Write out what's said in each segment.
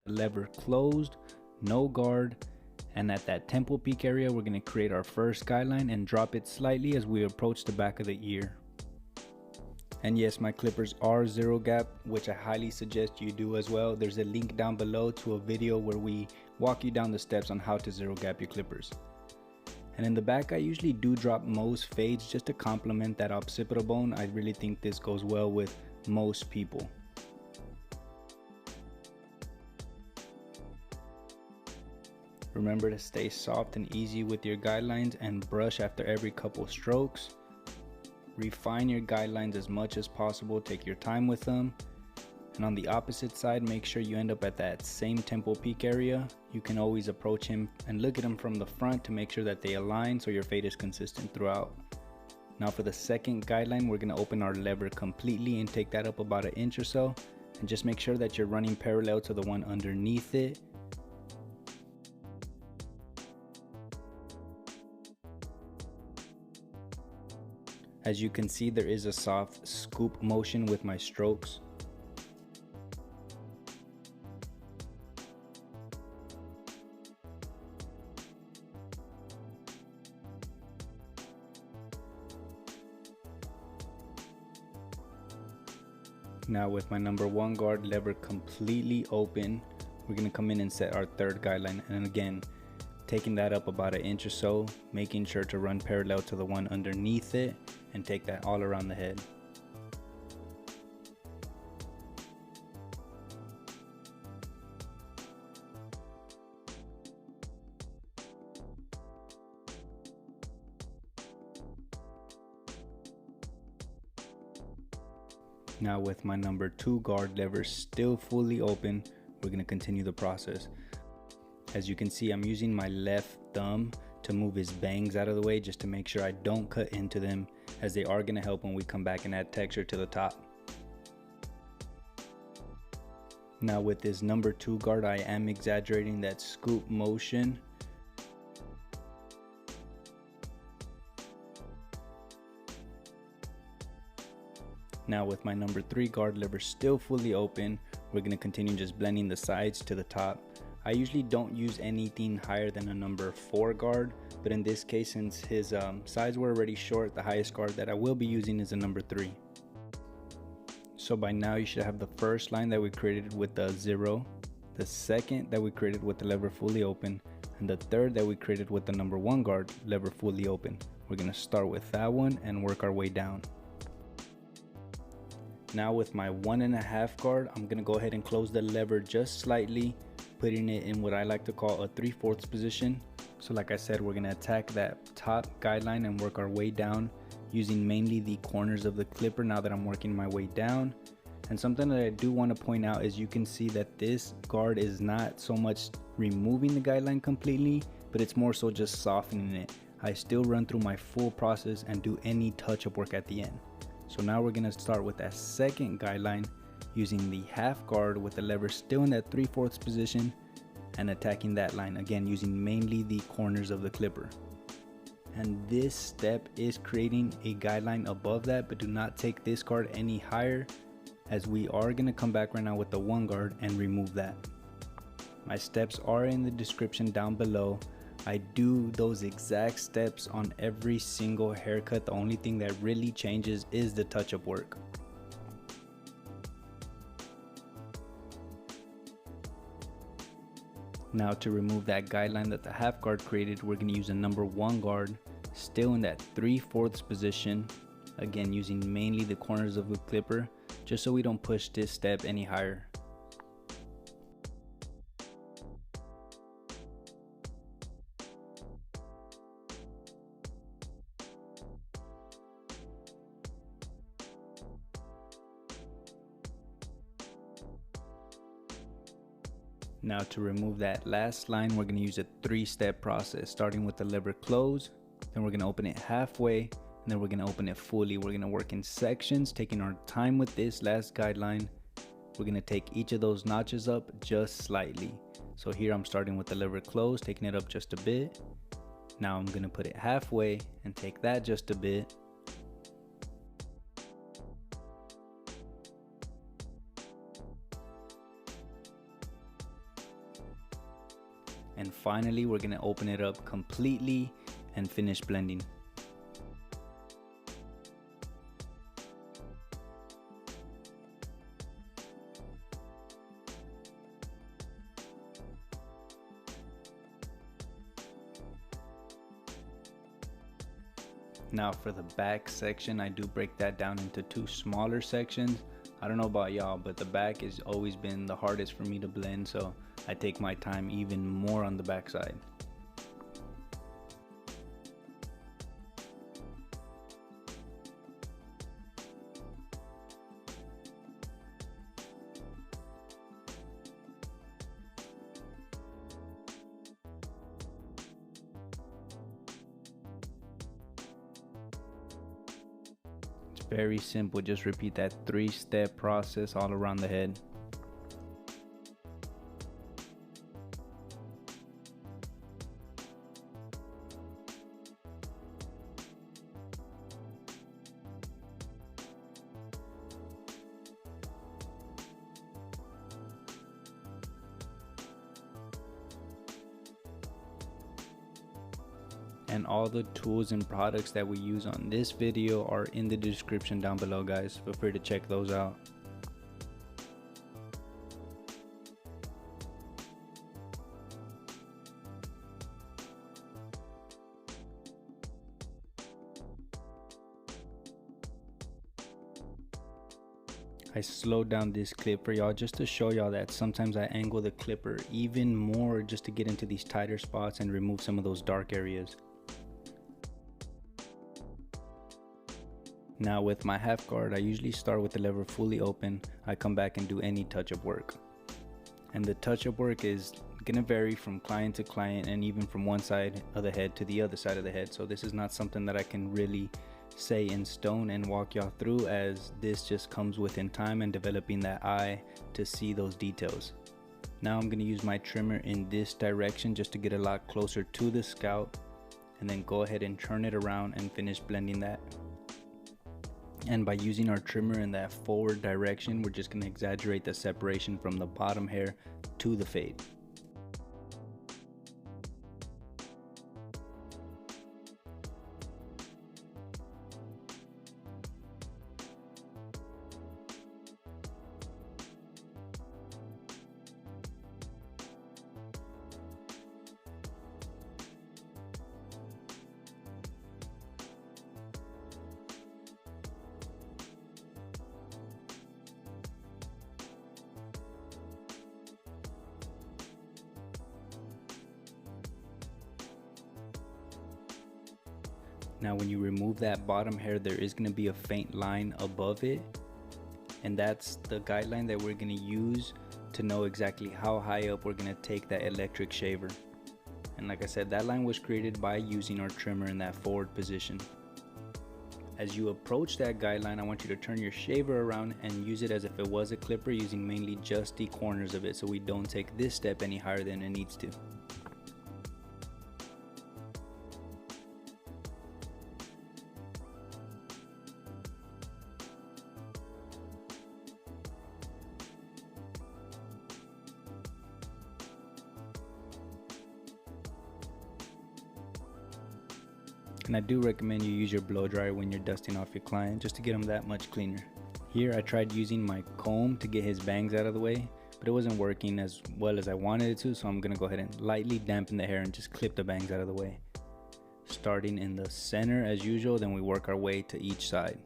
lever closed, no guard, and at that temple peak area we're going to create our first guideline and drop it slightly as we approach the back of the ear. And yes, my clippers are zero gap, which I highly suggest you do as well. There's a link down below to a video where we walk you down the steps on how to zero gap your clippers. And in the back, I usually do drop most fades just to complement that occipital bone. I really think this goes well with most people. Remember to stay soft and easy with your guidelines and brush after every couple strokes. Refine your guidelines as much as possible, take your time with them. And on the opposite side, make sure you end up at that same temple peak area. You can always approach him and look at him from the front to make sure that they align so your fade is consistent throughout. Now for the second guideline, we're going to open our lever completely and take that up about 1 inch or so. And just make sure that you're running parallel to the one underneath it. As you can see, there is a soft scoop motion with my strokes. Now with my number 1 guard lever completely open, we're going to come in and set our third guideline, and again taking that up about 1 inch or so, making sure to run parallel to the one underneath it and take that all around the head. Now with my number 2 guard lever still fully open, we're going to continue the process. As you can see, I'm using my left thumb to move his bangs out of the way just to make sure I don't cut into them, as they are going to help when we come back and add texture to the top. Now with this number 2 guard, I am exaggerating that scoop motion. Now with my number 3 guard lever still fully open, we're going to continue just blending the sides to the top. I usually don't use anything higher than a number 4 guard, but in this case, since his sides were already short, the highest guard that I will be using is a number 3. So by now you should have the first line that we created with the 0, the second that we created with the lever fully open, and the third that we created with the number 1 guard lever fully open. We're going to start with that one and work our way down. Now with my 1.5 guard, I'm going to go ahead and close the lever just slightly, putting it in what I like to call a 3/4 position. So like I said, we're going to attack that top guideline and work our way down using mainly the corners of the clipper now that I'm working my way down. And something that I do want to point out is you can see that this guard is not so much removing the guideline completely, but it's more so just softening it. I still run through my full process and do any touch-up work at the end. So now we're going to start with that second guideline using the half guard with the lever still in that 3/4 position and attacking that line, again using mainly the corners of the clipper. And this step is creating a guideline above that, but do not take this guard any higher, as we are going to come back right now with the 1 guard and remove that. My steps are in the description down below. I do those exact steps on every single haircut. The only thing that really changes is the touch-up work. Now to remove that guideline that the half guard created, we're going to use a number 1 guard still in that 3/4 position, again using mainly the corners of the clipper just so we don't push this step any higher. Now to remove that last line, we're going to use a 3-step process, starting with the lever close, then we're going to open it halfway, and then we're going to open it fully. We're going to work in sections, taking our time with this last guideline. We're going to take each of those notches up just slightly. So here I'm starting with the lever close, taking it up just a bit. Now I'm going to put it halfway and take that just a bit. And finally, we're gonna open it up completely and finish blending. Now for the back section, I do break that down into 2 smaller sections. I don't know about y'all, but the back has always been the hardest for me to blend, so I take my time even more on the back side. Very simple, just repeat that 3-step process all around the head. And all the tools and products that we use on this video are in the description down below, guys. Feel free to check those out. I slowed down this clip for y'all just to show y'all that sometimes I angle the clipper even more just to get into these tighter spots and remove some of those dark areas. Now with my half guard, I usually start with the lever fully open. I come back and do any touch-up work. And the touch-up work is gonna vary from client to client and even from one side of the head to the other side of the head. So this is not something that I can really say in stone and walk y'all through, as this just comes within time and developing that eye to see those details. Now I'm gonna use my trimmer in this direction just to get a lot closer to the scalp, and then go ahead and turn it around and finish blending that. And by using our trimmer in that forward direction, we're just going to exaggerate the separation from the bottom hair to the fade. Now when you remove that bottom hair, there is going to be a faint line above it, and that's the guideline that we're going to use to know exactly how high up we're going to take that electric shaver. And like I said, that line was created by using our trimmer in that forward position. As you approach that guideline, I want you to turn your shaver around and use it as if it was a clipper, using mainly just the corners of it so we don't take this step any higher than it needs to. And I do recommend you use your blow dryer when you're dusting off your client, just to get them that much cleaner. Here I tried using my comb to get his bangs out of the way, but it wasn't working as well as I wanted it to, so I'm gonna go ahead and lightly dampen the hair and just clip the bangs out of the way. Starting in the center as usual, then we work our way to each side.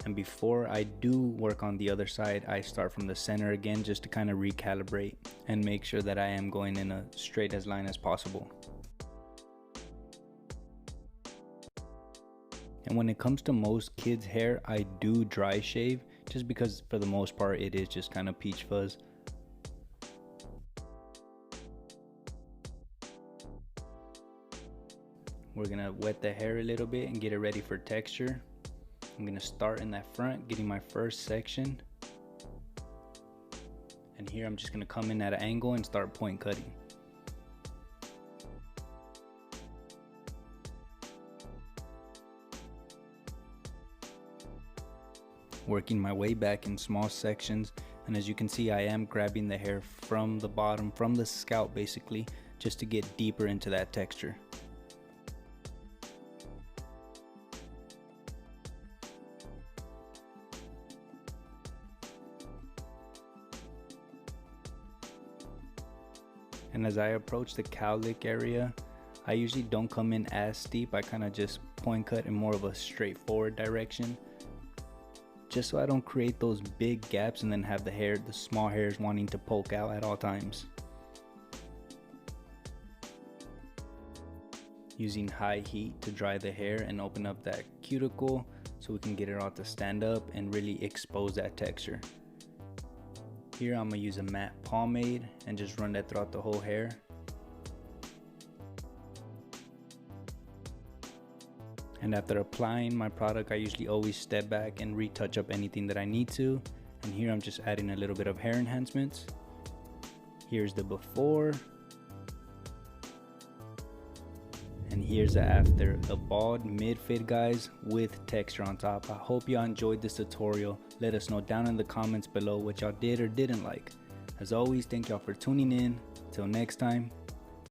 And before I do work on the other side, I start from the center again just to kind of recalibrate and make sure that I am going in a straight as line as possible. And when it comes to most kids' hair, I do dry shave, just because for the most part it is just kind of peach fuzz. We're gonna wet the hair a little bit and get it ready for texture. I'm gonna start in that front, getting my first section. And here I'm just gonna come in at an angle and start point cutting. Working my way back in small sections And as you can see, I am grabbing the hair from the bottom, from the scalp basically, just to get deeper into that texture. And as I approach the cowlick area, I usually don't come in as steep. I kind of just point cut in more of a straightforward direction, just so I don't create those big gaps and then have the small hairs wanting to poke out at all times. Using high heat to dry the hair and open up that cuticle so we can get it all to stand up and really expose that texture. Here I'm gonna use a matte pomade and just run that throughout the whole hair. And after applying my product, I usually always step back and retouch up anything that I need to. And here I'm just adding a little bit of hair enhancements. Here's the before. And here's the after. A bald mid-fade, guys, with texture on top. I hope y'all enjoyed this tutorial. Let us know down in the comments below what y'all did or didn't like. As always, thank y'all for tuning in. Till next time.